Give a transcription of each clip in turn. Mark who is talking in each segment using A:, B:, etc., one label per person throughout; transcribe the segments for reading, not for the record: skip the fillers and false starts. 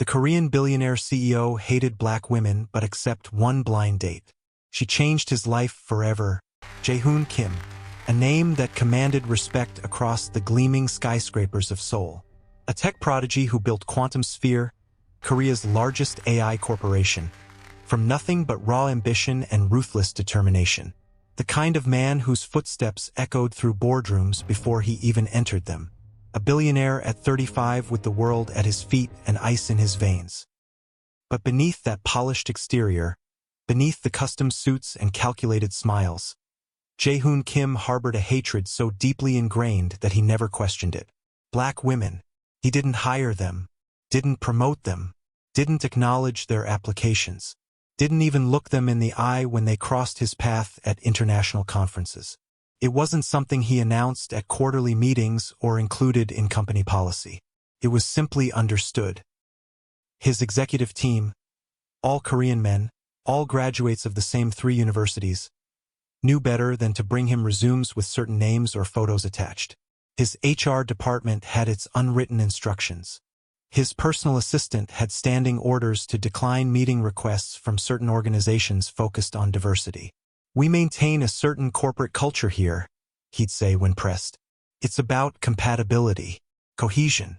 A: The Korean billionaire CEO hated black women but accepted one blind date. She changed his life forever. Jae-hoon Kim, a name that commanded respect across the gleaming skyscrapers of Seoul. A tech prodigy who built Quantum Sphere, Korea's largest AI corporation, from nothing but raw ambition and ruthless determination. The kind of man whose footsteps echoed through boardrooms before he even entered them. A billionaire at 35 with the world at his feet and ice in his veins. But beneath that polished exterior, beneath the custom suits and calculated smiles, Jae-hoon Kim harbored a hatred so deeply ingrained that he never questioned it. Black women. He didn't hire them, didn't promote them, didn't acknowledge their applications, didn't even look them in the eye when they crossed his path at international conferences. It wasn't something he announced at quarterly meetings or included in company policy. It was simply understood. His executive team, all Korean men, all graduates of the same 3 universities, knew better than to bring him resumes with certain names or photos attached. His HR department had its unwritten instructions. His personal assistant had standing orders to decline meeting requests from certain organizations focused on diversity. "We maintain a certain corporate culture here," he'd say when pressed. "It's about compatibility, cohesion."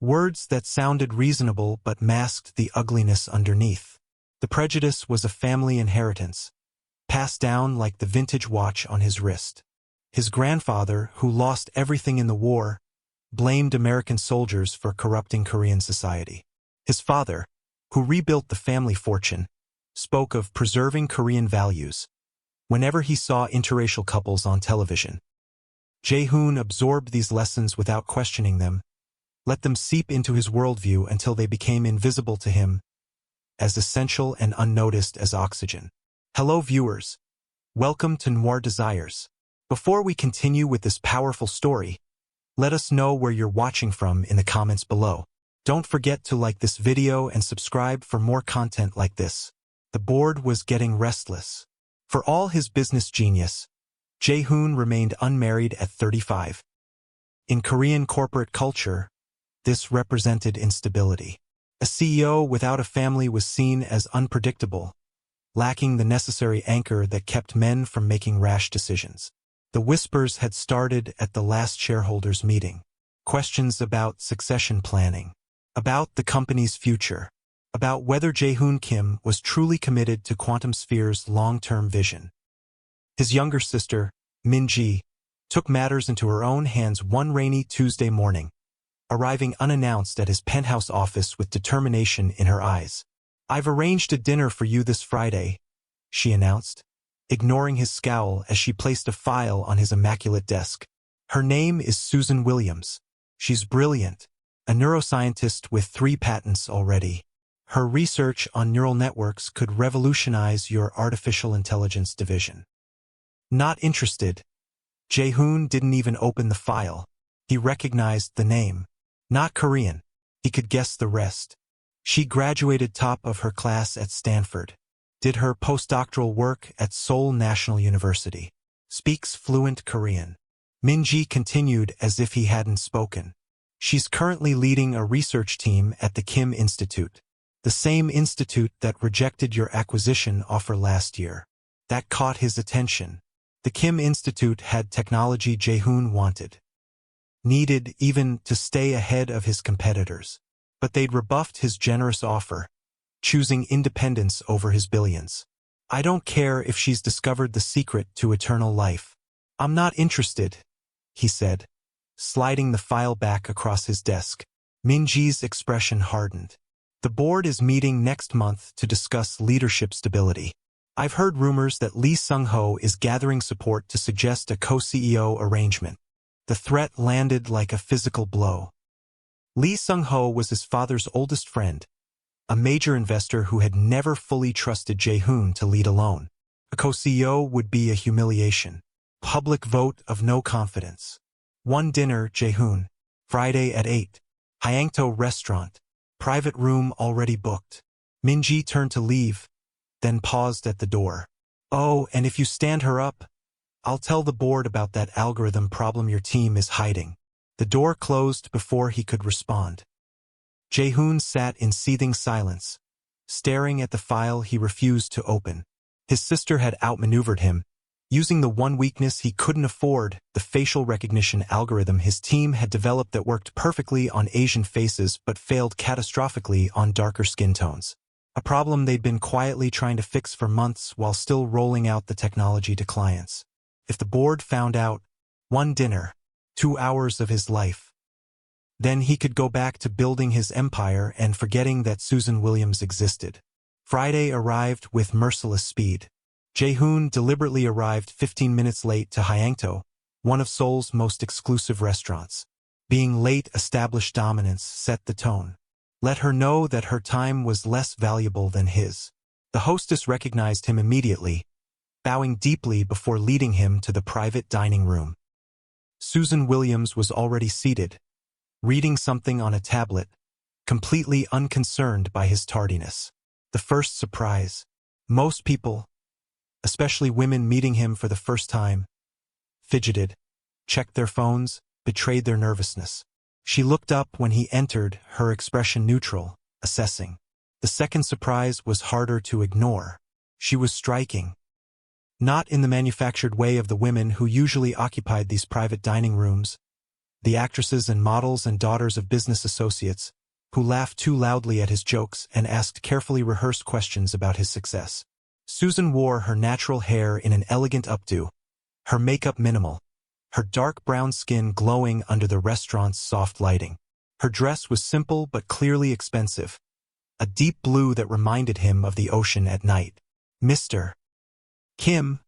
A: Words that sounded reasonable but masked the ugliness underneath. The prejudice was a family inheritance, passed down like the vintage watch on his wrist. His grandfather, who lost everything in the war, blamed American soldiers for corrupting Korean society. His father, who rebuilt the family fortune, spoke of preserving Korean values whenever he saw interracial couples on television. Jae-hoon absorbed these lessons without questioning them, let them seep into his worldview until they became invisible to him, as essential and unnoticed as oxygen. Hello viewers, welcome to Noir Desires. Before we continue with this powerful story, let us know where you're watching from in the comments below. Don't forget to like this video and subscribe for more content like this. The board was getting restless. For all his business genius, Jae-hoon remained unmarried at 35. In Korean corporate culture, this represented instability. A CEO without a family was seen as unpredictable, lacking the necessary anchor that kept men from making rash decisions. The whispers had started at the last shareholders' meeting. Questions about succession planning, about the company's future, about whether Jae-hoon Kim was truly committed to Quantum Sphere's long-term vision. His younger sister, Min-ji, took matters into her own hands one rainy Tuesday morning, arriving unannounced at his penthouse office with determination in her eyes. "I've arranged a dinner for you this Friday," she announced, ignoring his scowl as she placed a file on his immaculate desk. "Her name is Susan Williams. She's brilliant, a neuroscientist with 3 patents already. Her research on neural networks could revolutionize your artificial intelligence division." Not interested. Jae-hoon didn't even open the file. He recognized the name. Not Korean. He could guess the rest. She graduated top of her class at Stanford. Did her postdoctoral work at Seoul National University. Speaks fluent Korean. Min-ji continued as if he hadn't spoken. "She's currently leading a research team at the Kim Institute. The same institute that rejected your acquisition offer last year." That caught his attention. The Kim Institute had technology Jae-hoon wanted. Needed even to stay ahead of his competitors. But they'd rebuffed his generous offer, choosing independence over his billions. "I don't care if she's discovered the secret to eternal life. I'm not interested," he said, sliding the file back across his desk. Min-ji's expression hardened. "The board is meeting next month to discuss leadership stability. I've heard rumors that Lee Sung-ho is gathering support to suggest a co-CEO arrangement." The threat landed like a physical blow. Lee Sung-ho was his father's oldest friend, a major investor who had never fully trusted Jae-hoon to lead alone. A co-CEO would be a humiliation. Public vote of no confidence. One dinner, Jae-hoon. Friday at 8. Hyangto restaurant. Private room already booked. Min-ji turned to leave, then paused at the door. "Oh, and if you stand her up, I'll tell the board about that algorithm problem your team is hiding." The door closed before he could respond. Jae-hoon sat in seething silence, staring at the file he refused to open. His sister had outmaneuvered him, using the one weakness he couldn't afford, the facial recognition algorithm his team had developed that worked perfectly on Asian faces but failed catastrophically on darker skin tones. A problem they'd been quietly trying to fix for months while still rolling out the technology to clients. If the board found out, one dinner, 2 hours of his life. Then he could go back to building his empire and forgetting that Susan Williams existed. Friday arrived with merciless speed. Jae-hoon deliberately arrived 15 minutes late to Hyangto, one of Seoul's most exclusive restaurants. Being late established dominance set the tone. Let her know that her time was less valuable than his. The hostess recognized him immediately, bowing deeply before leading him to the private dining room. Susan Williams was already seated, reading something on a tablet, completely unconcerned by his tardiness. The first surprise. Most people, especially women meeting him for the first time, fidgeted, checked their phones, betrayed their nervousness. She looked up when he entered, her expression neutral, assessing. The second surprise was harder to ignore. She was striking. Not in the manufactured way of the women who usually occupied these private dining rooms, the actresses and models and daughters of business associates, who laughed too loudly at his jokes and asked carefully rehearsed questions about his success. Susan wore her natural hair in an elegant updo, her makeup minimal, her dark brown skin glowing under the restaurant's soft lighting. Her dress was simple but clearly expensive, a deep blue that reminded him of the ocean at night. "Mr. Kim,"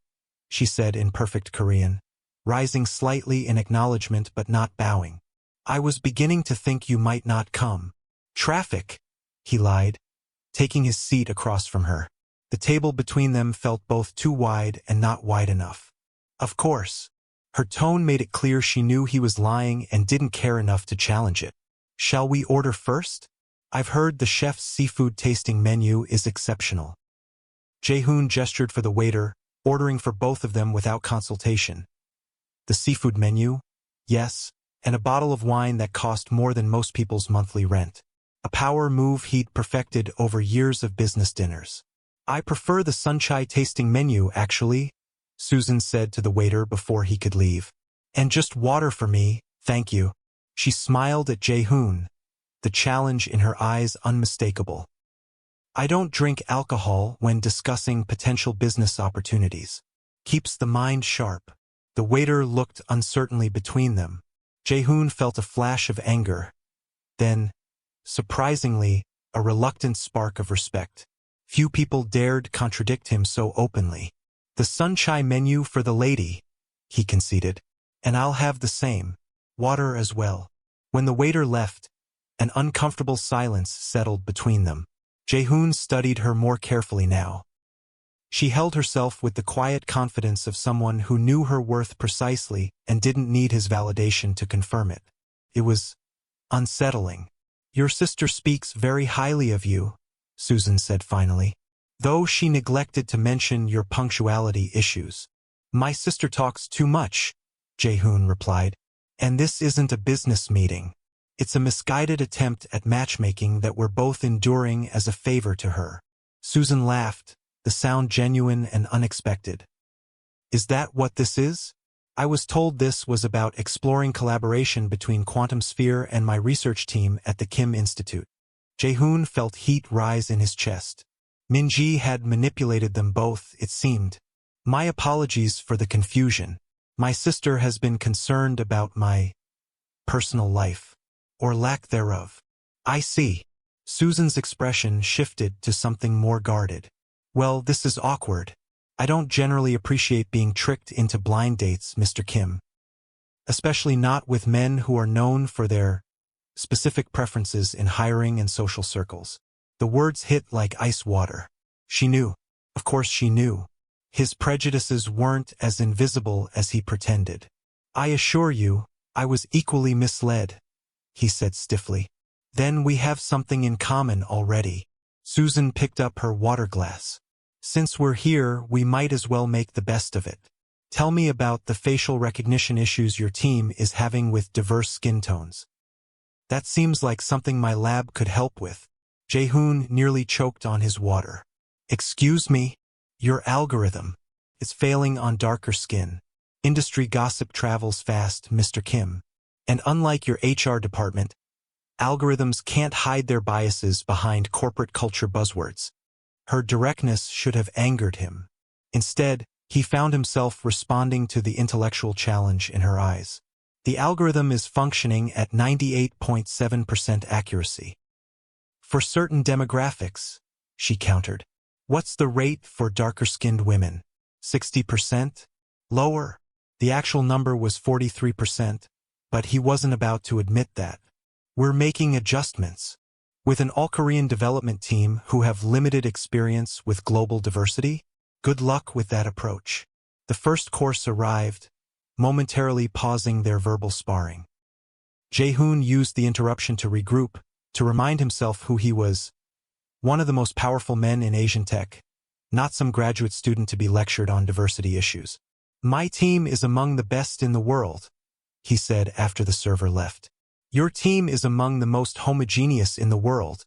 A: she said in perfect Korean, rising slightly in acknowledgement but not bowing. "I was beginning to think you might not come." "Traffic," he lied, taking his seat across from her. The table between them felt both too wide and not wide enough. "Of course." Her tone made it clear she knew he was lying and didn't care enough to challenge it. "Shall we order first? I've heard the chef's seafood tasting menu is exceptional." Jae-hoon gestured for the waiter, ordering for both of them without consultation. The seafood menu? Yes, and a bottle of wine that cost more than most people's monthly rent. A power move he'd perfected over years of business dinners. "I prefer the sunchai tasting menu, actually," Susan said to the waiter before he could leave. "And just water for me, thank you." She smiled at Jae-hoon, the challenge in her eyes unmistakable. "I don't drink alcohol when discussing potential business opportunities. Keeps the mind sharp." The waiter looked uncertainly between them. Jae-hoon felt a flash of anger, then, surprisingly, a reluctant spark of respect. Few people dared contradict him so openly. "The sunchai menu for the lady," he conceded. "And I'll have the same. Water as well." When the waiter left, an uncomfortable silence settled between them. Jae-hoon studied her more carefully now. She held herself with the quiet confidence of someone who knew her worth precisely and didn't need his validation to confirm it. It was unsettling. "Your sister speaks very highly of you," Susan said finally, though she neglected to mention your punctuality issues. "My sister talks too much," Jae-hoon replied. "And this isn't a business meeting. It's a misguided attempt at matchmaking that we're both enduring as a favor to her." Susan laughed, the sound genuine and unexpected. "Is that what this is? I was told this was about exploring collaboration between Quantum Sphere and my research team at the Kim Institute." Jae-hoon felt heat rise in his chest. Minji had manipulated them both, it seemed. "My apologies for the confusion. My sister has been concerned about my personal life, or lack thereof." "I see." Susan's expression shifted to something more guarded. "Well, this is awkward. I don't generally appreciate being tricked into blind dates, Mr. Kim. Especially not with men who are known for their specific preferences in hiring and social circles." The words hit like ice water. She knew. Of course she knew. His prejudices weren't as invisible as he pretended. "I assure you, I was equally misled," he said stiffly. "Then we have something in common already." Susan picked up her water glass. "Since we're here, we might as well make the best of it. Tell me about the facial recognition issues your team is having with diverse skin tones." That seems like something my lab could help with. Jae-hoon nearly choked on his water. Excuse me? Your algorithm is failing on darker skin. Industry gossip travels fast, Mr. Kim. And unlike your HR department, algorithms can't hide their biases behind corporate culture buzzwords. Her directness should have angered him. Instead, he found himself responding to the intellectual challenge in her eyes. The algorithm is functioning at 98.7% accuracy. For certain demographics, she countered. What's the rate for darker-skinned women? 60%? Lower. The actual number was 43%, but he wasn't about to admit that. We're making adjustments. With an all-Korean development team who have limited experience with global diversity, good luck with that approach. The first course arrived, momentarily pausing their verbal sparring. Jae-hoon used the interruption to regroup, to remind himself who he was. One of the most powerful men in Asian tech, not some graduate student to be lectured on diversity issues. My team is among the best in the world, he said after the server left. Your team is among the most homogeneous in the world,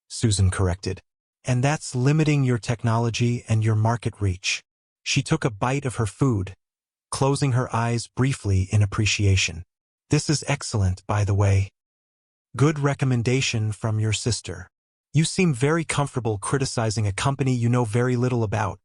A: Susan corrected. And that's limiting your technology and your market reach. She took a bite of her food, closing her eyes briefly in appreciation. This is excellent, by the way. Good recommendation from your sister. You seem very comfortable criticizing a company you know very little about,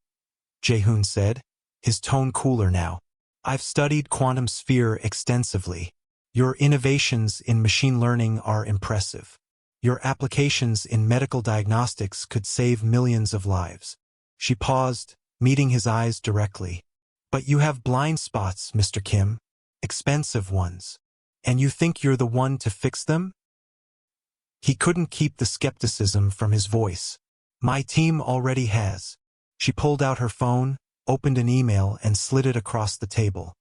A: Jae-hoon said, his tone cooler now. I've studied quantum sphere extensively. Your innovations in machine learning are impressive. Your applications in medical diagnostics could save millions of lives. She paused, meeting his eyes directly. But you have blind spots, Mr. Kim. Expensive ones. And you think you're the one to fix them? He couldn't keep the skepticism from his voice. My team already has. She pulled out her phone, opened an email, and slid it across the table.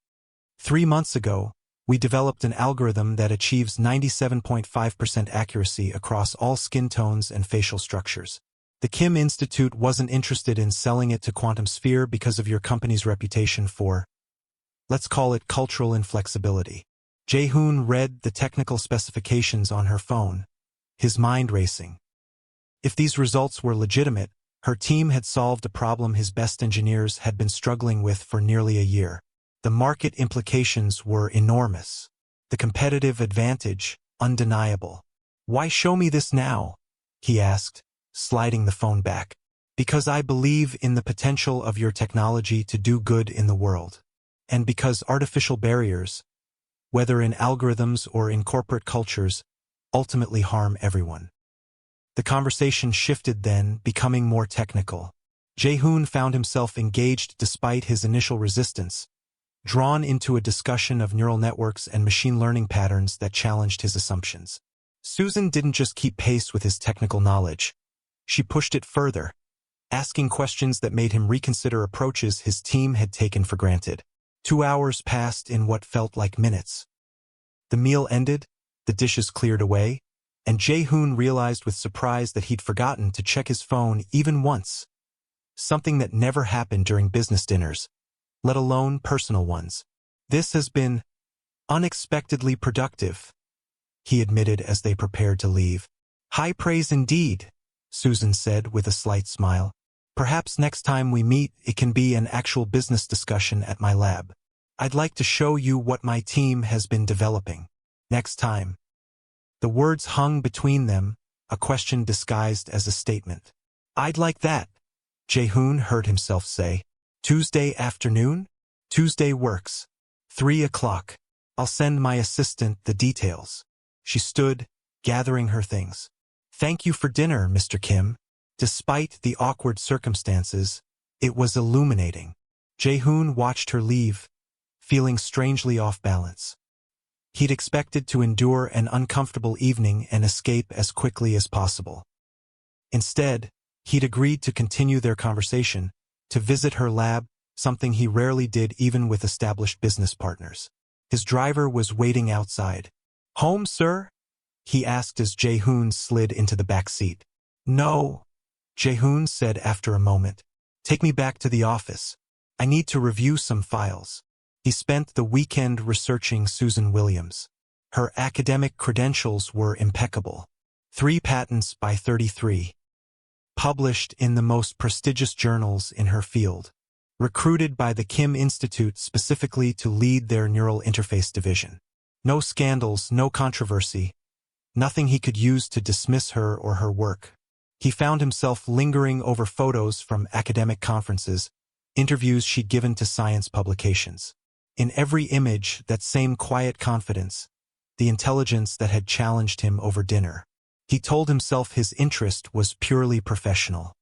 A: 3 months ago, we developed an algorithm that achieves 97.5% accuracy across all skin tones and facial structures. The Kim Institute wasn't interested in selling it to Quantum Sphere because of your company's reputation for, let's call it, cultural inflexibility. Jae-hoon read the technical specifications on her phone, his mind racing. If these results were legitimate, her team had solved a problem his best engineers had been struggling with for nearly a year. The market implications were enormous. The competitive advantage, undeniable. Why show me this now? He asked, sliding the phone back. Because I believe in the potential of your technology to do good in the world. And because artificial barriers, whether in algorithms or in corporate cultures, ultimately harm everyone. The conversation shifted then, becoming more technical. Jae-hoon found himself engaged despite his initial resistance, drawn into a discussion of neural networks and machine learning patterns that challenged his assumptions. Susan didn't just keep pace with his technical knowledge. She pushed it further, asking questions that made him reconsider approaches his team had taken for granted. 2 hours passed in what felt like minutes. The meal ended, the dishes cleared away, and Jae-hoon realized with surprise that he'd forgotten to check his phone even once. Something that never happened during business dinners, let alone personal ones. This has been unexpectedly productive, he admitted as they prepared to leave. High praise indeed, Susan said with a slight smile. Perhaps next time we meet, it can be an actual business discussion at my lab. I'd like to show you what my team has been developing. Next time. The words hung between them, a question disguised as a statement. I'd like that, Jae-hoon heard himself say. Tuesday afternoon? Tuesday works. 3 o'clock. I'll send my assistant the details. She stood, gathering her things. Thank you for dinner, Mr. Kim. Despite the awkward circumstances, it was illuminating. Jae-hoon watched her leave, feeling strangely off balance. He'd expected to endure an uncomfortable evening and escape as quickly as possible. Instead, he'd agreed to continue their conversation, to visit her lab, something he rarely did even with established business partners. His driver was waiting outside. Home, sir? He asked as Jae-hoon slid into the back seat. No, Jae-hoon said after a moment. Take me back to the office. I need to review some files. He spent the weekend researching Susan Williams. Her academic credentials were impeccable. 3 patents by 33. Published in the most prestigious journals in her field. Recruited by the Kim Institute specifically to lead their neural interface division. No scandals, no controversy. Nothing he could use to dismiss her or her work. He found himself lingering over photos from academic conferences, interviews she'd given to science publications. In every image, that same quiet confidence, the intelligence that had challenged him over dinner. He told himself his interest was purely professional.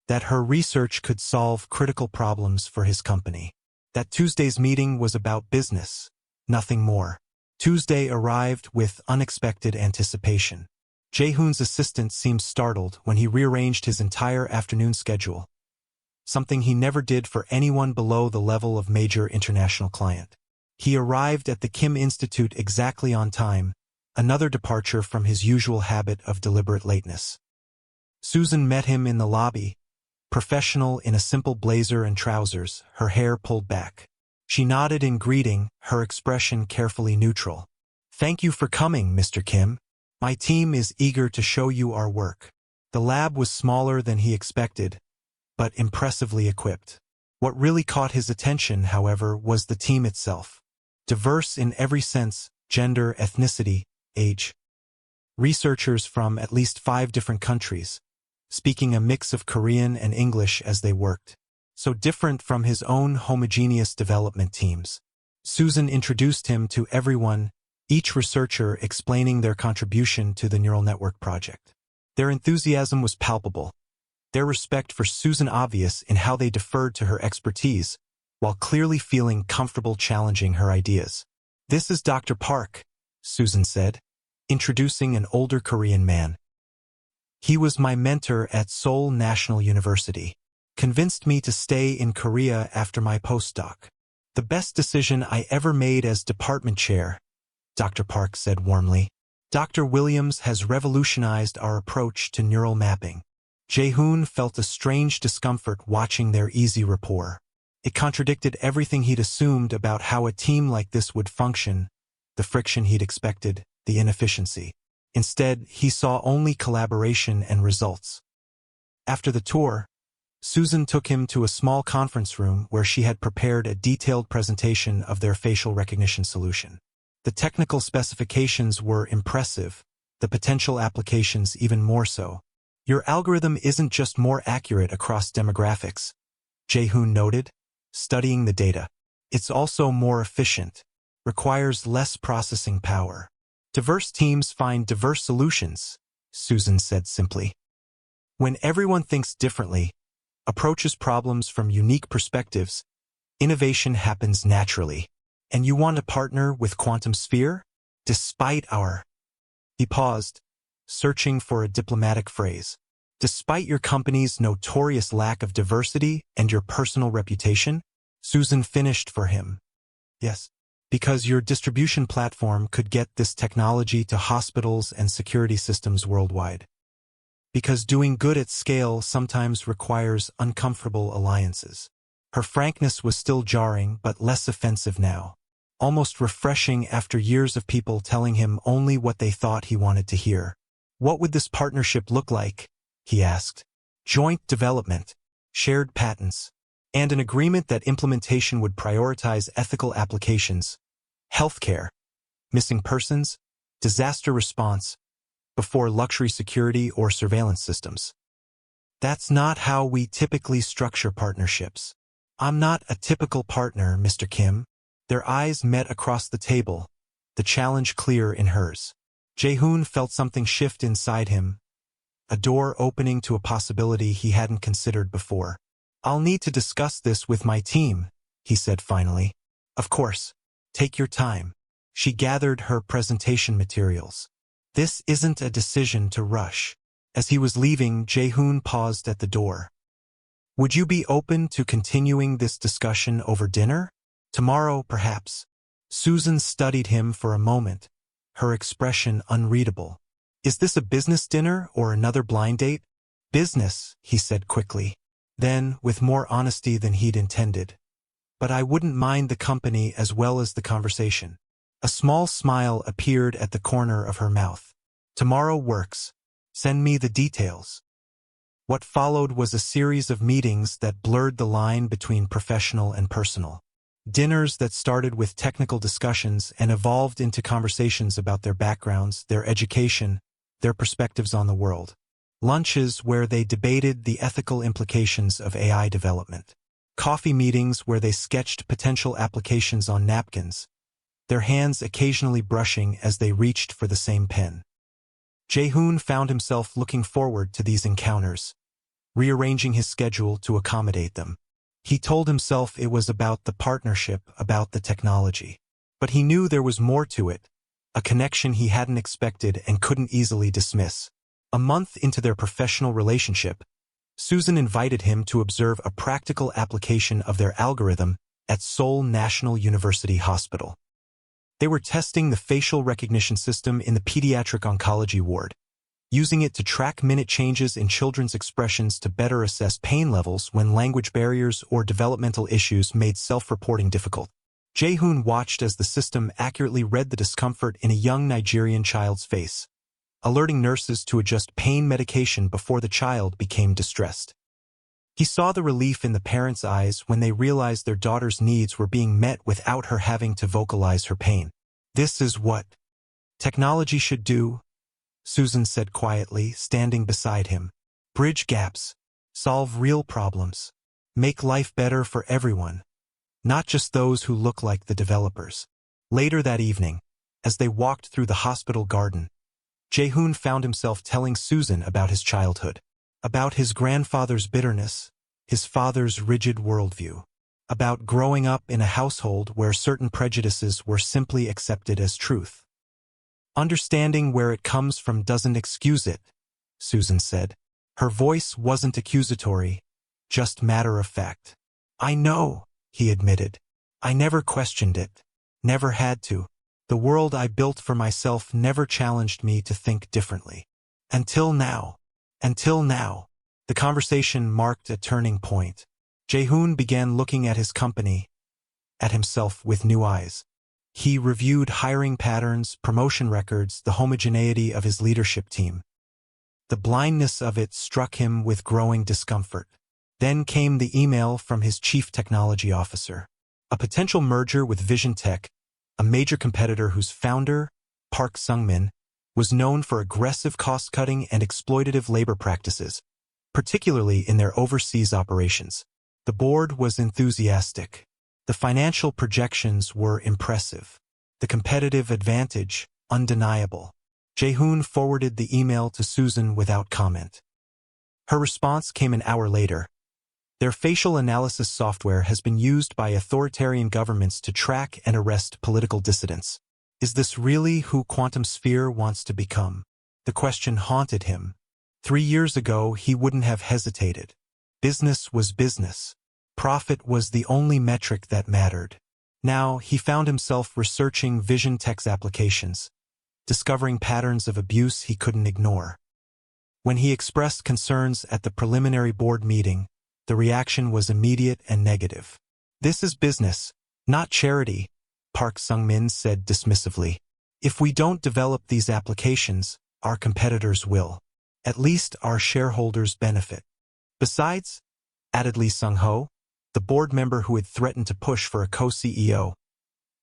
A: That her research could solve critical problems for his company. That Tuesday's meeting was about business, nothing more. Tuesday arrived with unexpected anticipation. Jae-hoon's assistant seemed startled when he rearranged his entire afternoon schedule. Something he never did for anyone below the level of major international client. He arrived at the Kim Institute exactly on time, another departure from his usual habit of deliberate lateness. Susan met him in the lobby, professional in a simple blazer and trousers, her hair pulled back. She nodded in greeting, her expression carefully neutral. "Thank you for coming, Mr. Kim. My team is eager to show you our work." The lab was smaller than he expected, but impressively equipped. What really caught his attention, however, was the team itself. Diverse in every sense, gender, ethnicity, age. Researchers from at least 5 different countries, speaking a mix of Korean and English as they worked. So different from his own homogeneous development teams. Susan introduced him to everyone, each researcher explaining their contribution to the neural network project. Their enthusiasm was palpable, their respect for Susan obvious in how they deferred to her expertise, while clearly feeling comfortable challenging her ideas. "This is Dr. Park," Susan said, introducing an older Korean man. "He was my mentor at Seoul National University. Convinced me to stay in Korea after my postdoc. The best decision I ever made as department chair," Dr. Park said warmly. "Dr. Williams has revolutionized our approach to neural mapping." Jae-hoon felt a strange discomfort watching their easy rapport. It contradicted everything he'd assumed about how a team like this would function, the friction he'd expected, the inefficiency. Instead, he saw only collaboration and results. After the tour, Susan took him to a small conference room where she had prepared a detailed presentation of their facial recognition solution. The technical specifications were impressive, the potential applications even more so. "Your algorithm isn't just more accurate across demographics," Jae-hoon noted, studying the data. "It's also more efficient, requires less processing power. Diverse teams find diverse solutions," Susan said simply. "When everyone thinks differently, approaches problems from unique perspectives, innovation happens naturally. And you want to partner with Quantum Sphere? Despite our..." He paused, searching for a diplomatic phrase. "Despite your company's notorious lack of diversity and your personal reputation?" Susan finished for him. "Yes. Because your distribution platform could get this technology to hospitals and security systems worldwide. Because doing good at scale sometimes requires uncomfortable alliances." Her frankness was still jarring, but less offensive now. Almost refreshing after years of people telling him only what they thought he wanted to hear. "What would this partnership look like?" he asked. "Joint development, shared patents, and an agreement that implementation would prioritize ethical applications, healthcare, missing persons, disaster response, before luxury security or surveillance systems." "That's not how we typically structure partnerships." "I'm not a typical partner, Mr. Kim." Their eyes met across the table, the challenge clear in hers. Jae-hoon felt something shift inside him, a door opening to a possibility he hadn't considered before. "I'll need to discuss this with my team," he said finally. "Of course. Take your time." She gathered her presentation materials. "This isn't a decision to rush." As he was leaving, Jae-hoon paused at the door. "Would you be open to continuing this discussion over dinner? Tomorrow, perhaps?" Susan studied him for a moment, her expression unreadable. "Is this a business dinner or another blind date?" "Business," he said quickly. Then, with more honesty than he'd intended. "But I wouldn't mind the company as well as the conversation." A small smile appeared at the corner of her mouth. "Tomorrow works. Send me the details." What followed was a series of meetings that blurred the line between professional and personal. Dinners that started with technical discussions and evolved into conversations about their backgrounds, their education, their perspectives on the world. Lunches where they debated the ethical implications of AI development. Coffee meetings where they sketched potential applications on napkins, their hands occasionally brushing as they reached for the same pen. Jae-hoon found himself looking forward to these encounters, rearranging his schedule to accommodate them. He told himself it was about the partnership, about the technology. But he knew there was more to it, a connection he hadn't expected and couldn't easily dismiss. A month into their professional relationship, Susan invited him to observe a practical application of their algorithm at Seoul National University Hospital. They were testing the facial recognition system in the pediatric oncology ward, using it to track minute changes in children's expressions to better assess pain levels when language barriers or developmental issues made self-reporting difficult. Jae-hoon watched as the system accurately read the discomfort in a young Nigerian child's face, alerting nurses to adjust pain medication before the child became distressed. He saw the relief in the parents' eyes when they realized their daughter's needs were being met without her having to vocalize her pain. "This is what technology should do," Susan said quietly, standing beside him. "Bridge gaps, solve real problems, make life better for everyone, not just those who look like the developers." Later that evening, as they walked through the hospital garden, Jae-hoon found himself telling Susan about his childhood, about his grandfather's bitterness, his father's rigid worldview, about growing up in a household where certain prejudices were simply accepted as truth. "Understanding where it comes from doesn't excuse it," Susan said. Her voice wasn't accusatory, just matter-of-fact. "I know," he admitted. "I never questioned it. Never had to. The world I built for myself never challenged me to think differently. Until now." Until now. The conversation marked a turning point. Jae-hoon began looking at his company, at himself with new eyes. He reviewed hiring patterns, promotion records, the homogeneity of his leadership team. The blindness of it struck him with growing discomfort. Then came the email from his chief technology officer. A potential merger with Vision Tech, a major competitor whose founder, Park Sung-min, was known for aggressive cost-cutting and exploitative labor practices, particularly in their overseas operations. The board was enthusiastic. The financial projections were impressive. The competitive advantage, undeniable. Jae-hoon forwarded the email to Susan without comment. Her response came an hour later. "Their facial analysis software has been used by authoritarian governments to track and arrest political dissidents. Is this really who Quantum Sphere wants to become?" The question haunted him. 3 years ago, he wouldn't have hesitated. Business was business. Profit was the only metric that mattered. Now, he found himself researching Vision Tech's applications, discovering patterns of abuse he couldn't ignore. When he expressed concerns at the preliminary board meeting, the reaction was immediate and negative. "This is business, not charity," Park Sung-min said dismissively. "If we don't develop these applications, our competitors will. At least our shareholders benefit." "Besides," added Lee Sung-ho, the board member who had threatened to push for a co-CEO,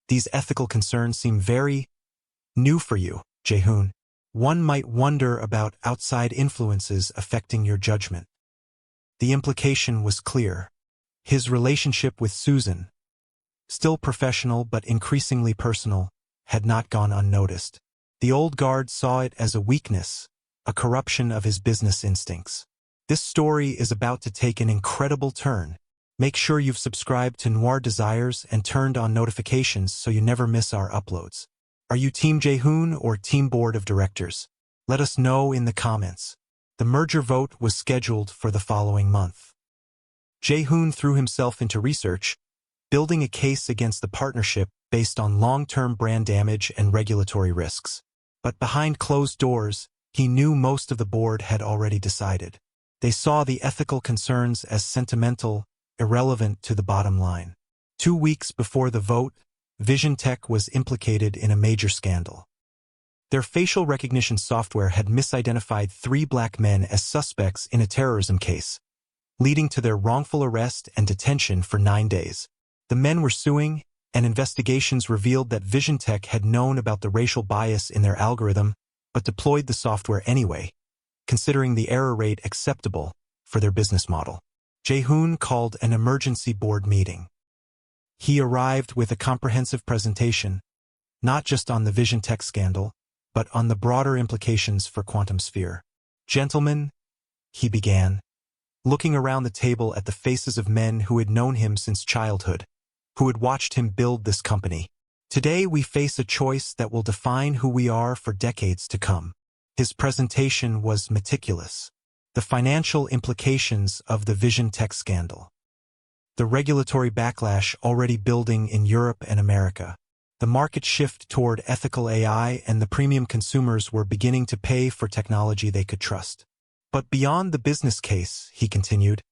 A: "these ethical concerns seem very new for you, Jae-hoon. One might wonder about outside influences affecting your judgment." The implication was clear. His relationship with Susan, still professional but increasingly personal, had not gone unnoticed. The old guard saw it as a weakness, a corruption of his business instincts. This story is about to take an incredible turn. Make sure you've subscribed to Noir Desires and turned on notifications so you never miss our uploads. Are you Team Jae-hoon or Team Board of Directors? Let us know in the comments. The merger vote was scheduled for the following month. Jae-hoon threw himself into research, building a case against the partnership based on long-term brand damage and regulatory risks. But behind closed doors, he knew most of the board had already decided. They saw the ethical concerns as sentimental, irrelevant to the bottom line. 2 weeks before the vote, Vision Tech was implicated in a major scandal. Their facial recognition software had misidentified 3 black men as suspects in a terrorism case, leading to their wrongful arrest and detention for 9 days. The men were suing, and investigations revealed that Vision Tech had known about the racial bias in their algorithm, but deployed the software anyway, considering the error rate acceptable for their business model. Jae-hoon called an emergency board meeting. He arrived with a comprehensive presentation, not just on the Vision Tech scandal, but on the broader implications for quantum sphere. "Gentlemen," he began, looking around the table at the faces of men who had known him since childhood, who had watched him build this company. "Today we face a choice that will define who we are for decades to come." His presentation was meticulous. The financial implications of the Vision Tech scandal. The regulatory backlash already building in Europe and America. The market shift toward ethical AI, and the premium consumers were beginning to pay for technology they could trust. But beyond the business case, he continued,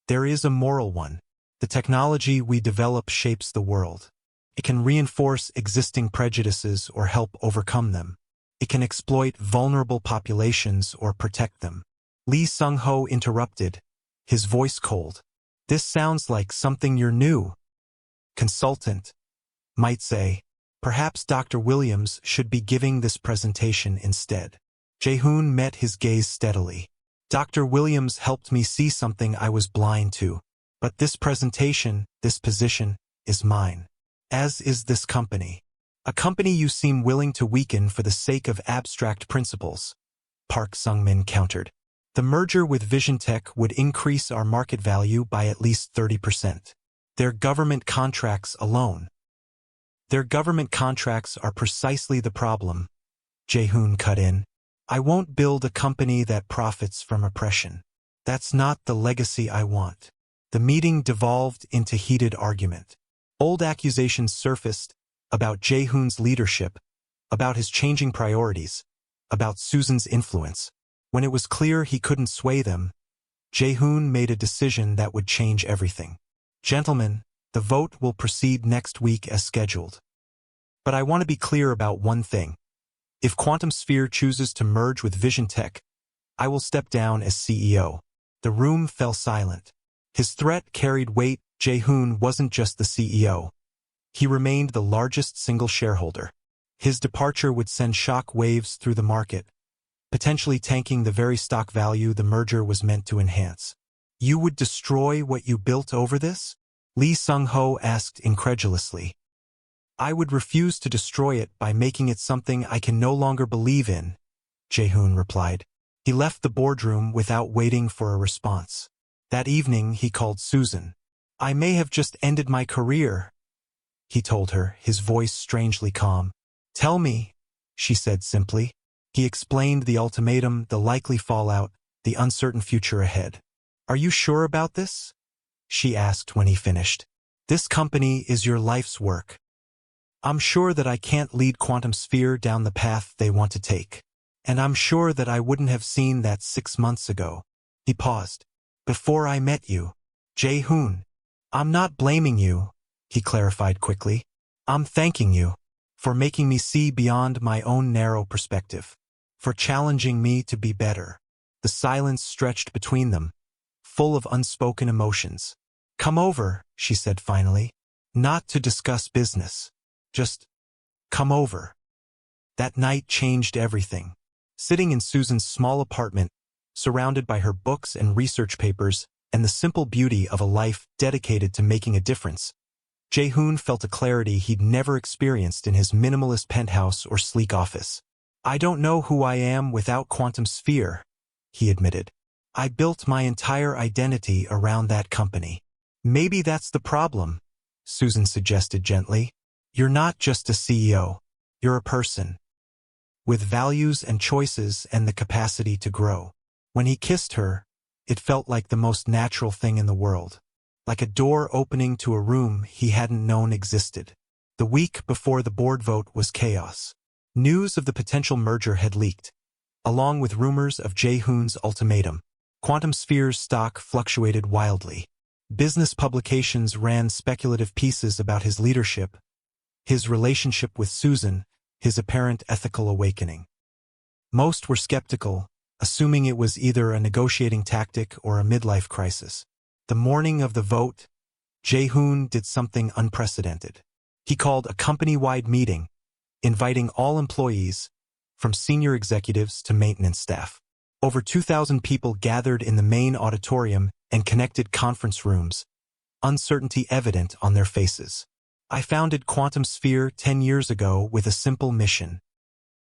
A: there is a moral one. The technology we develop shapes the world. It can reinforce existing prejudices or help overcome them. It can exploit vulnerable populations or protect them. Lee Sung-ho interrupted, his voice cold. "This sounds like something your new consultant might say. Perhaps Dr. Williams should be giving this presentation instead." Jae-hoon met his gaze steadily. "Dr. Williams helped me see something I was blind to. But this presentation, this position, is mine. As is this company. A company you seem willing to weaken for the sake of abstract principles," Park Sung-min countered. "The merger with Vision Tech would increase our market value by at least 30%. Their government contracts alone." "Their government contracts are precisely the problem," Jae-hoon cut in. "I won't build a company that profits from oppression. That's not the legacy I want." The meeting devolved into heated argument. Old accusations surfaced about Jae-hoon's leadership, about his changing priorities, about Susan's influence. When it was clear he couldn't sway them, Jae-hoon made a decision that would change everything. "Gentlemen, the vote will proceed next week as scheduled. But I want to be clear about one thing. If Quantum Sphere chooses to merge with Vision Tech, I will step down as CEO." The room fell silent. His threat carried weight. Jae-hoon wasn't just the CEO. He remained the largest single shareholder. His departure would send shock waves through the market, potentially tanking the very stock value the merger was meant to enhance. "You would destroy what you built over this?" Lee Sung-ho asked incredulously. "I would refuse to destroy it by making it something I can no longer believe in," Jae-hoon replied. He left the boardroom without waiting for a response. That evening he called Susan. "I may have just ended my career," he told her, his voice strangely calm. "Tell me," she said simply. He explained the ultimatum, the likely fallout, the uncertain future ahead. "Are you sure about this?" she asked when he finished. "This company is your life's work. I'm sure that I can't lead Quantum Sphere down the path they want to take. And I'm sure that I wouldn't have seen that 6 months ago." He paused. "Before I met you, Jae-hoon. I'm not blaming you," he clarified quickly. "I'm thanking you for making me see beyond my own narrow perspective, for challenging me to be better." The silence stretched between them, full of unspoken emotions. "Come over," she said finally. "Not to discuss business. Just come over." That night changed everything. Sitting in Susan's small apartment, surrounded by her books and research papers, and the simple beauty of a life dedicated to making a difference, Jae-hoon felt a clarity he'd never experienced in his minimalist penthouse or sleek office. "I don't know who I am without Quantum Sphere," he admitted. "I built my entire identity around that company." "Maybe that's the problem," Susan suggested gently. "You're not just a CEO. You're a person, with values and choices and the capacity to grow." When he kissed her, it felt like the most natural thing in the world, like a door opening to a room he hadn't known existed. The week before the board vote was chaos. News of the potential merger had leaked, along with rumors of Jae-hoon's ultimatum. Quantum Sphere's stock fluctuated wildly. Business publications ran speculative pieces about his leadership, his relationship with Susan, his apparent ethical awakening. Most were skeptical, assuming it was either a negotiating tactic or a midlife crisis. The morning of the vote, Jae-hoon did something unprecedented. He called a company-wide meeting, inviting all employees, from senior executives to maintenance staff. Over 2,000 people gathered in the main auditorium and connected conference rooms, uncertainty evident on their faces. I founded Quantum Sphere 10 years ago with a simple mission: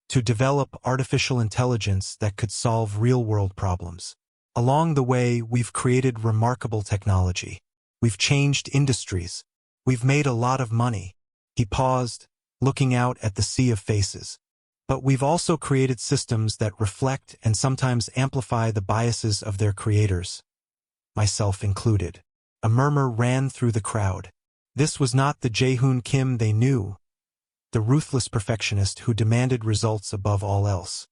A: to develop artificial intelligence that could solve real-world problems. Along the way, we've created remarkable technology. We've changed industries. We've made a lot of money. He paused, looking out at the sea of faces. But we've also created systems that reflect and sometimes amplify the biases of their creators, myself included. A murmur ran through the crowd. This was not the Jae-hoon Kim they knew, the ruthless perfectionist who demanded results above all else.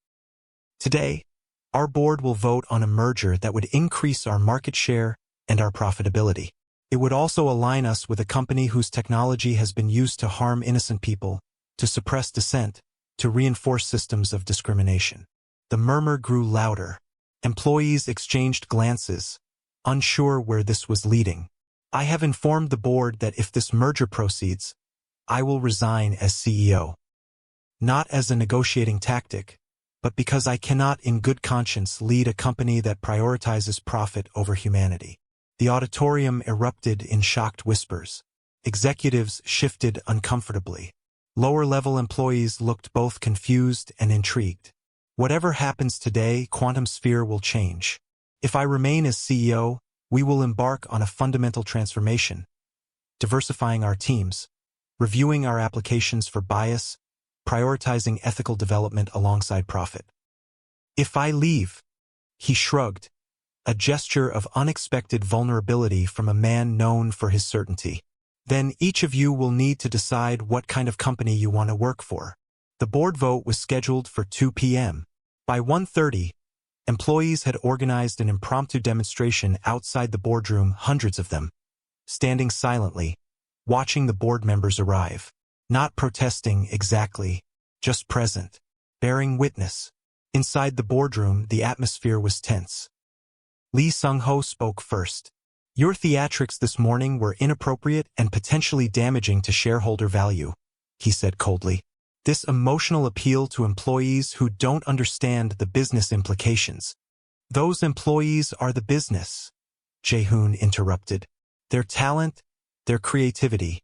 A: Today, our board will vote on a merger that would increase our market share and our profitability. It would also align us with a company whose technology has been used to harm innocent people, to suppress dissent, to reinforce systems of discrimination. The murmur grew louder. Employees exchanged glances, unsure where this was leading. I have informed the board that if this merger proceeds, I will resign as CEO. Not as a negotiating tactic, but because I cannot in good conscience lead a company that prioritizes profit over humanity. The auditorium erupted in shocked whispers. Executives shifted uncomfortably. Lower-level employees looked both confused and intrigued. Whatever happens today, Quantum Sphere will change. If I remain as CEO, we will embark on a fundamental transformation, diversifying our teams, reviewing our applications for bias, prioritizing ethical development alongside profit. If I leave, he shrugged, a gesture of unexpected vulnerability from a man known for his certainty. Then each of you will need to decide what kind of company you want to work for. The board vote was scheduled for 2 p.m. By 1:30, employees had organized an impromptu demonstration outside the boardroom, hundreds of them, standing silently, watching the board members arrive. Not protesting exactly, just present, bearing witness. Inside the boardroom, the atmosphere was tense. Lee Sung-ho spoke first. Your theatrics this morning were inappropriate and potentially damaging to shareholder value, he said coldly. This emotional appeal to employees who don't understand the business implications. Those employees are the business, Jae-hoon interrupted. Their talent, their creativity,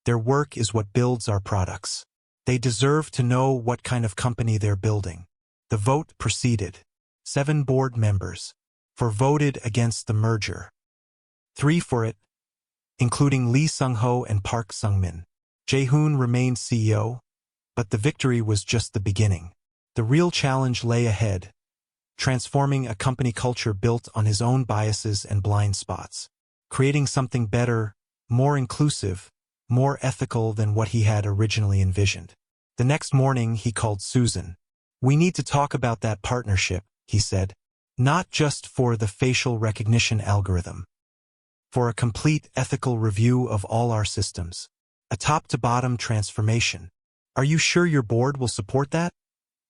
A: their work is what builds our products. They deserve to know what kind of company they're building. The vote proceeded. 7 board members voted against the merger. 3 for it, including Lee Sung-ho and Park Sung-min. Jae-hoon remained CEO, but the victory was just the beginning. The real challenge lay ahead, transforming a company culture built on his own biases and blind spots, creating something better, more inclusive, more ethical than what he had originally envisioned. The next morning, he called Susan. We need to talk about that partnership, he said. Not just for the facial recognition algorithm. For a complete ethical review of all our systems. A top-to-bottom transformation. Are you sure your board will support that?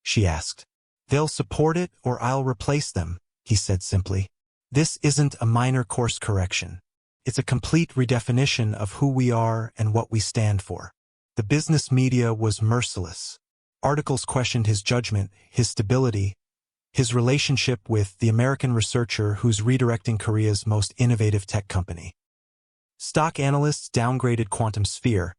A: She asked. They'll support it or I'll replace them, he said simply. This isn't a minor course correction. It's a complete redefinition of who we are and what we stand for. The business media was merciless. Articles questioned his judgment, his stability, his relationship with the American researcher who's redirecting Korea's most innovative tech company. Stock analysts downgraded Quantum Sphere,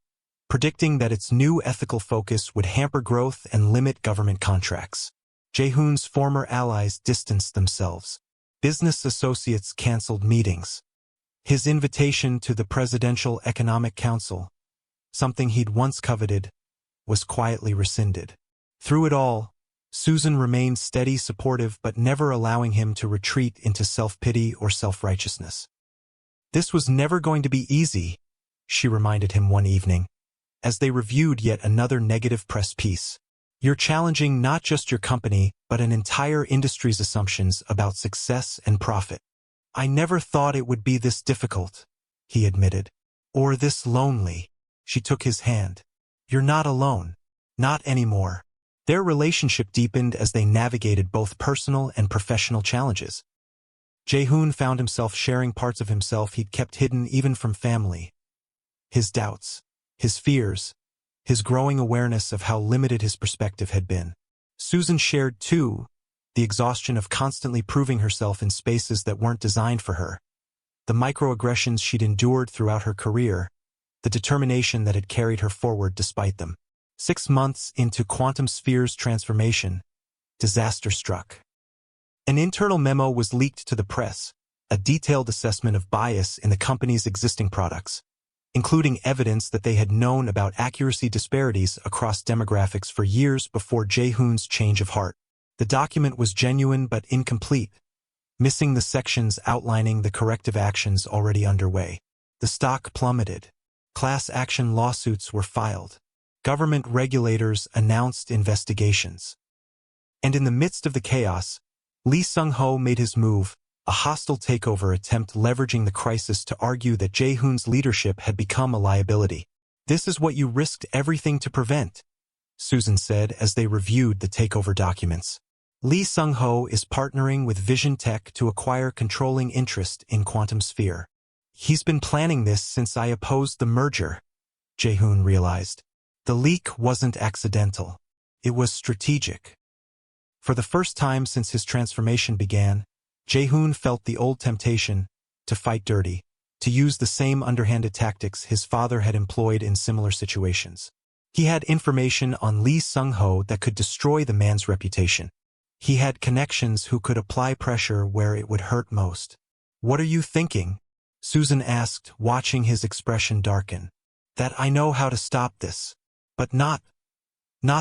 A: predicting that its new ethical focus would hamper growth and limit government contracts. Jae-hoon's former allies distanced themselves. Business associates canceled meetings. His invitation to the Presidential Economic Council, something he'd once coveted, was quietly rescinded. Through it all, Susan remained steady, supportive, but never allowing him to retreat into self-pity or self-righteousness. This was never going to be easy, she reminded him one evening, as they reviewed yet another negative press piece. You're challenging not just your company, but an entire industry's assumptions about success and profit. I never thought it would be this difficult, he admitted. Or this lonely. She took his hand. You're not alone. Not anymore. Their relationship deepened as they navigated both personal and professional challenges. Jae-hoon found himself sharing parts of himself he'd kept hidden even from family. His doubts, his fears, his growing awareness of how limited his perspective had been. Susan shared, too, the exhaustion of constantly proving herself in spaces that weren't designed for her, the microaggressions she'd endured throughout her career, the determination that had carried her forward despite them. 6 months into Quantum Sphere's transformation, disaster struck. An internal memo was leaked to the press, a detailed assessment of bias in the company's existing products, including evidence that they had known about accuracy disparities across demographics for years before Jae-hoon's change of heart. The document was genuine but incomplete, missing the sections outlining the corrective actions already underway. The stock plummeted. Class action lawsuits were filed. Government regulators announced investigations. And in the midst of the chaos, Lee Sung-ho made his move, a hostile takeover attempt leveraging the crisis to argue that Jae-hoon's leadership had become a liability. "This is what you risked everything to prevent," Susan said as they reviewed the takeover documents. "Lee Sung-ho is partnering with Vision Tech to acquire controlling interest in Quantum Sphere. He's been planning this since I opposed the merger," Jae-hoon realized. The leak wasn't accidental. It was strategic. For the first time since his transformation began, Jae-hoon felt the old temptation to fight dirty, to use the same underhanded tactics his father had employed in similar situations. He had information on Lee Sung-ho that could destroy the man's reputation. He had connections who could apply pressure where it would hurt most. "What are you thinking?" Susan asked, watching his expression darken. "That I know how to stop this. But not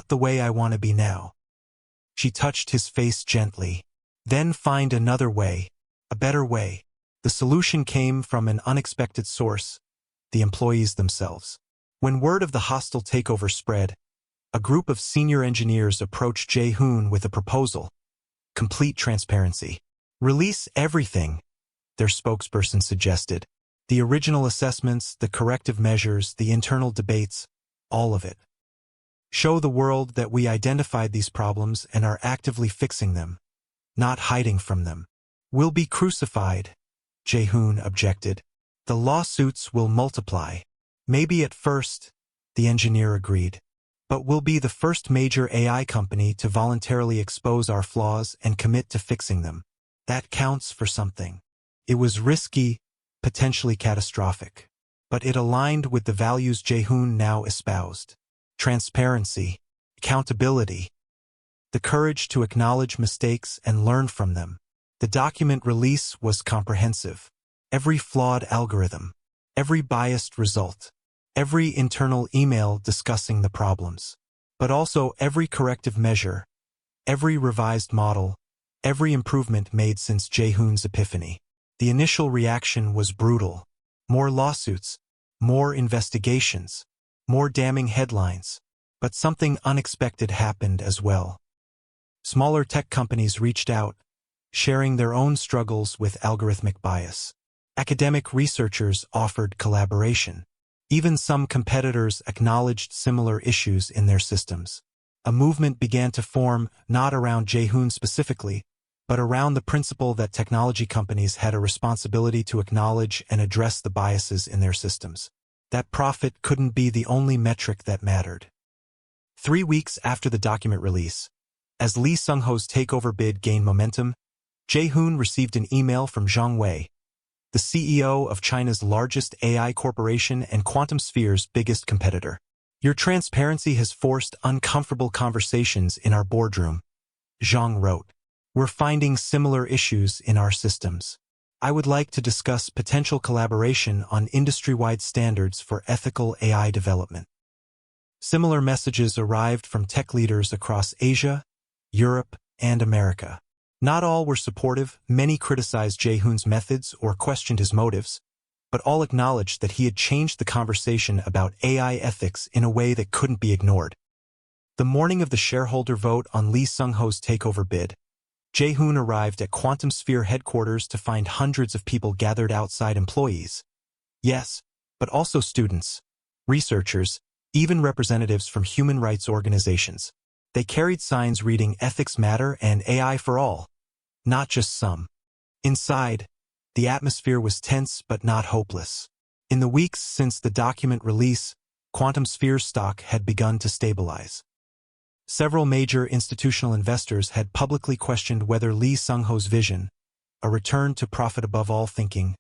A: the way I want to be now." She touched his face gently. "Then find another way, a better way." The solution came from an unexpected source, the employees themselves. When word of the hostile takeover spread, a group of senior engineers approached Jae-hoon with a proposal: complete transparency. "Release everything," their spokesperson suggested. "The original assessments, the corrective measures, the internal debates, all of it. Show the world that we identified these problems and are actively fixing them, not hiding from them." "We'll be crucified," Jae-hoon objected. "The lawsuits will multiply." "Maybe at first," the engineer agreed. "But we'll be the first major AI company to voluntarily expose our flaws and commit to fixing them. That counts for something." It was risky, potentially catastrophic. But it aligned with the values Jae-hoon now espoused. Transparency, accountability, the courage to acknowledge mistakes and learn from them. The document release was comprehensive. Every flawed algorithm, every biased result, every internal email discussing the problems, but also every corrective measure, every revised model, every improvement made since Jae-hoon's epiphany. The initial reaction was brutal. More lawsuits, more investigations, more damning headlines. But something unexpected happened as well. Smaller tech companies reached out, sharing their own struggles with algorithmic bias. Academic researchers offered collaboration. Even some competitors acknowledged similar issues in their systems. A movement began to form, not around Jae-hoon specifically, but around the principle that technology companies had a responsibility to acknowledge and address the biases in their systems. That profit couldn't be the only metric that mattered. 3 weeks after the document release, as Lee Sung-ho's takeover bid gained momentum, Jae-hoon received an email from Zhang Wei, the CEO of China's largest AI corporation and Quantum Sphere's biggest competitor. "Your transparency has forced uncomfortable conversations in our boardroom," Zhang wrote. "We're finding similar issues in our systems. I would like to discuss potential collaboration on industry-wide standards for ethical AI development." Similar messages arrived from tech leaders across Asia, Europe, and America. Not all were supportive. Many criticized Jae-hoon's methods or questioned his motives, but all acknowledged that he had changed the conversation about AI ethics in a way that couldn't be ignored. The morning of the shareholder vote on Lee Sung-ho's takeover bid, Jae-hoon arrived at Quantum Sphere headquarters to find hundreds of people gathered outside. Employees, yes, but also students, researchers, even representatives from human rights organizations. They carried signs reading "Ethics Matter" and "AI for All," not just some. Inside, the atmosphere was tense but not hopeless. In the weeks since the document release, Quantum Sphere's stock had begun to stabilize. Several major institutional investors had publicly questioned whether Lee Sung-ho's vision, a return to profit above all thinking,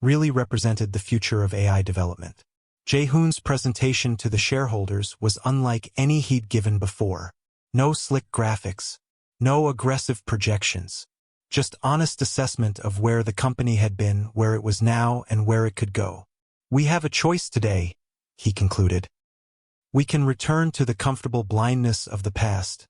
A: really represented the future of AI development. Jae-hoon's presentation to the shareholders was unlike any he'd given before. No slick graphics, no aggressive projections, just honest assessment of where the company had been, where it was now, and where it could go. "We have a choice today," he concluded. "We can return to the comfortable blindness of the past,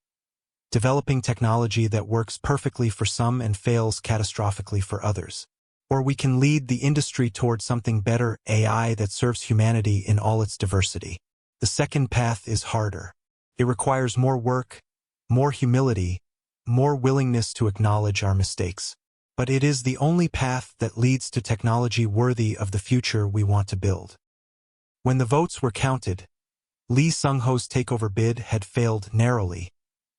A: developing technology that works perfectly for some and fails catastrophically for others. Or we can lead the industry toward something better, AI that serves humanity in all its diversity. The second path is harder. It requires more work, more humility, more willingness to acknowledge our mistakes. But it is the only path that leads to technology worthy of the future we want to build." When the votes were counted, Lee Sung-ho's takeover bid had failed narrowly,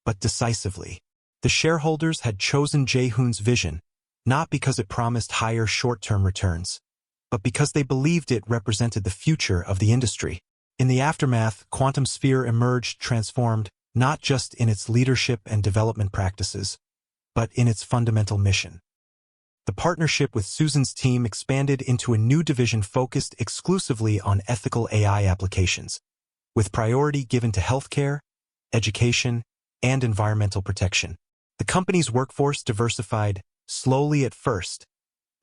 A: but decisively. The shareholders had chosen Jae-hoon's vision, not because it promised higher short-term returns, but because they believed it represented the future of the industry. In the aftermath, Quantum Sphere emerged transformed, not just in its leadership and development practices, but in its fundamental mission. The partnership with Susan's team expanded into a new division focused exclusively on ethical AI applications, with priority given to healthcare, education, and environmental protection. The company's workforce diversified, slowly at first,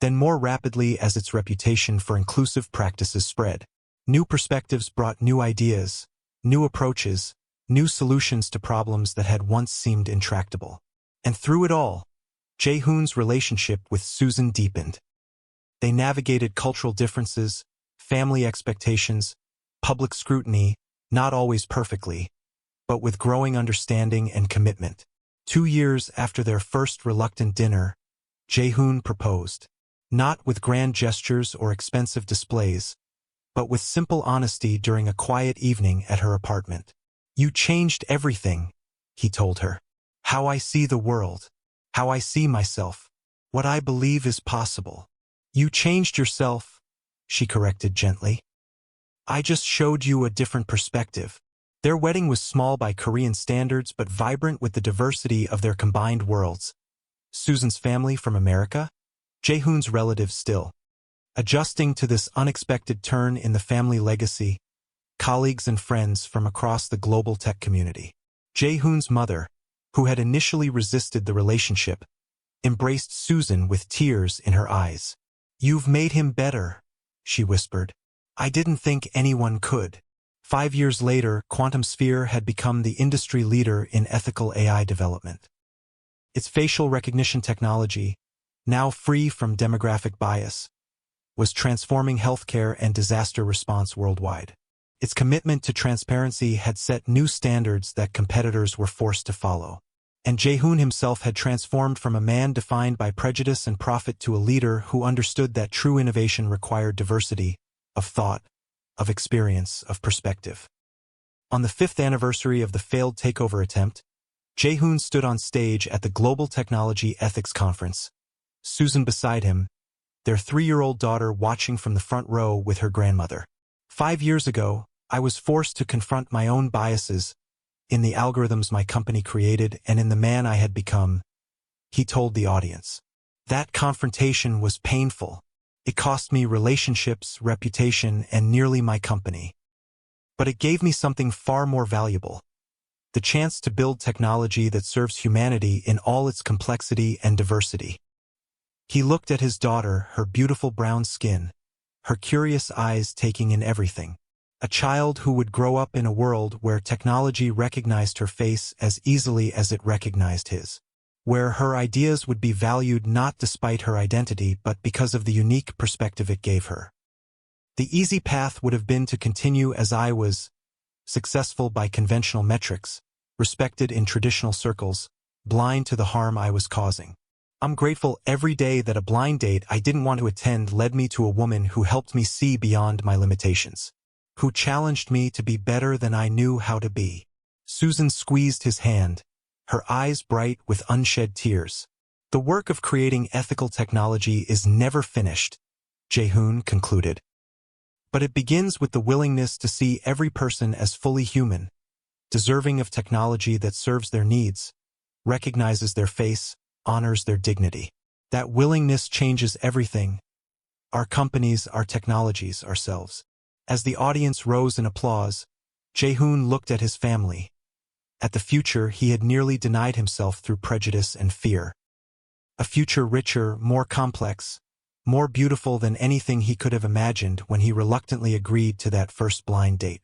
A: then more rapidly as its reputation for inclusive practices spread. New perspectives brought new ideas, new approaches, new solutions to problems that had once seemed intractable. And through it all, Jae-hoon's relationship with Susan deepened. They navigated cultural differences, family expectations, public scrutiny, not always perfectly, but with growing understanding and commitment. 2 years after their first reluctant dinner, Jae-hoon proposed, not with grand gestures or expensive displays, but with simple honesty during a quiet evening at her apartment. "You changed everything," he told her. "How I see the world, how I see myself, what I believe is possible." "You changed yourself," she corrected gently. "I just showed you a different perspective." Their wedding was small by Korean standards but vibrant with the diversity of their combined worlds. Susan's family from America, Jae-hoon's relatives still. Adjusting to this unexpected turn in the family legacy, colleagues and friends from across the global tech community. Jae-hoon's mother, who had initially resisted the relationship, embraced Susan with tears in her eyes. "You've made him better," she whispered. "I didn't think anyone could." 5 years later, Quantum Sphere had become the industry leader in ethical AI development. Its facial recognition technology, now free from demographic bias, was transforming healthcare and disaster response worldwide. Its commitment to transparency had set new standards that competitors were forced to follow. And Jae-hoon himself had transformed from a man defined by prejudice and profit to a leader who understood that true innovation required diversity of thought, of experience, of perspective. On the 5th anniversary of the failed takeover attempt, Jae-hoon stood on stage at the Global Technology Ethics Conference, Susan beside him, their 3-year-old daughter watching from the front row with her grandmother. 5 years ago, I was forced to confront my own biases in the algorithms my company created and in the man I had become, he told the audience. That confrontation was painful. It cost me relationships, reputation, and nearly my company. But it gave me something far more valuable. The chance to build technology that serves humanity in all its complexity and diversity. He looked at his daughter, her beautiful brown skin, her curious eyes taking in everything. A child who would grow up in a world where technology recognized her face as easily as it recognized his. Where her ideas would be valued not despite her identity but because of the unique perspective it gave her. The easy path would have been to continue as I was, successful by conventional metrics, respected in traditional circles, blind to the harm I was causing. I'm grateful every day that a blind date I didn't want to attend led me to a woman who helped me see beyond my limitations. who challenged me to be better than I knew how to be. Susan squeezed his hand, her eyes bright with unshed tears. The work of creating ethical technology is never finished, Jae-hoon concluded. But it begins with the willingness to see every person as fully human, deserving of technology that serves their needs, recognizes their face, honors their dignity. That willingness changes everything. Our companies, our technologies, ourselves. As the audience rose in applause, Jae-hoon looked at his family, at the future he had nearly denied himself through prejudice and fear. A future richer, more complex, more beautiful than anything he could have imagined when he reluctantly agreed to that first blind date.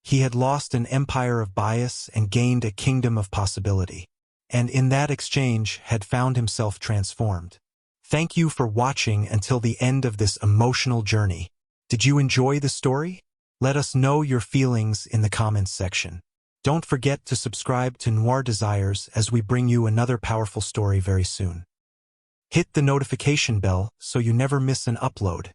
A: He had lost an empire of bias and gained a kingdom of possibility, and in that exchange had found himself transformed. Thank you for watching until the end of this emotional journey. Did you enjoy the story? Let us know your feelings in the comments section. Don't forget to subscribe to Noir Desires as we bring you another powerful story very soon. Hit the notification bell so you never miss an upload.